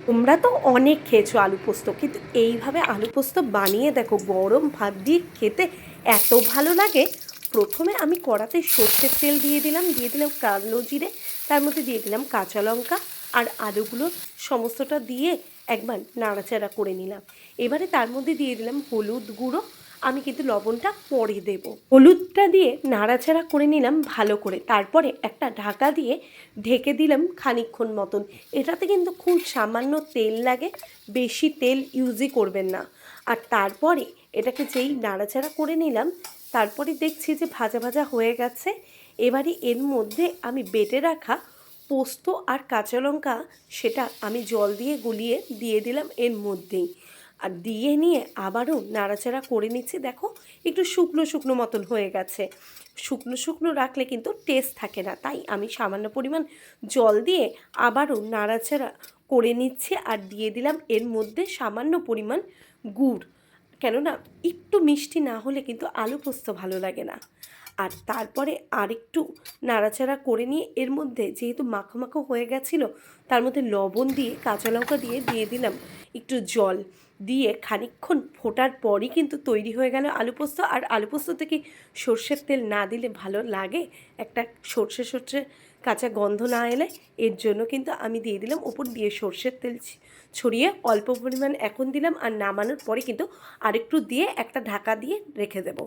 তোমরা তো অনেক খেয়েছো আলু পোস্ত, কিন্তু এইভাবে আলু পোস্ত বানিয়ে দেখো, গরম ভাত দিয়ে খেতে এত ভালো লাগে। প্রথমে আমি কড়াতে সর্ষের তেল দিয়ে দিলাম কালো জিরে, তার মধ্যে দিয়ে দিলাম কাঁচা লঙ্কা আর আলুগুলো সমস্তটা দিয়ে একবার নাড়াচাড়া করে নিলাম। এবারে তার মধ্যে দিয়ে দিলাম হলুদ গুঁড়ো, আমি কিন্তু লবণটা পরে দেব। হলুদটা দিয়ে নাড়াচাড়া করে নিলাম ভালো করে, তারপরে একটা ঢাকা দিয়ে ঢেকে দিলাম খানিকক্ষণ মতন। এটাতে কিন্তু খুব সামান্য তেল লাগে, বেশি তেল ইউজই করবেন না। আর তারপরে এটাকে যেই নাড়াচাড়া করে নিলাম, তারপরে দেখছি যে ভাজা ভাজা হয়ে গেছে। এবারে এর মধ্যে আমি বেটে রাখা পোস্ত আর কাঁচা লঙ্কা, সেটা আমি জল দিয়ে গুলিয়ে দিয়ে দিলাম এর মধ্যেই। আর দিয়ে নিয়ে আবারও নাড়াচাড়া করে নিচ্ছি। দেখো, একটু শুকনো শুকনো মতন হয়ে গেছে। শুকনো শুকনো রাখলে কিন্তু টেস্ট থাকে না, তাই আমি সামান্য পরিমাণ জল দিয়ে আবারও নাড়াচাড়া করে নিচ্ছি। আর দিয়ে দিলাম এর মধ্যে সামান্য পরিমাণ গুড়, কেননা একটু মিষ্টি না হলে কিন্তু আলু পোস্ত ভালো লাগে না। আর তারপরে আরেকটু নাড়াচাড়া করে নিয়ে এর মধ্যে যেহেতু মাখো মাখো হয়ে গেছিলো, তার মধ্যে লবণ দিয়ে কাঁচা লঙ্কা দিয়ে দিলাম একটু জল দিয়ে খানিকক্ষণ ফোটার পরই কিন্তু তৈরি হয়ে গেল আলু পোস্ত। আর আলু পোস্ত থেকে সর্ষের তেল না দিলে ভালো লাগে, একটা সর্ষে সর্ষে কাঁচা গন্ধ না এলে, এর জন্য কিন্তু আমি দিয়ে দিলাম ওপর দিয়ে সর্ষের তেল ছড়িয়ে অল্প পরিমাণ এখন দিলাম। আর নামানোর পরে কিন্তু আরেকটু দিয়ে একটা ঢাকা দিয়ে রেখে দেবো।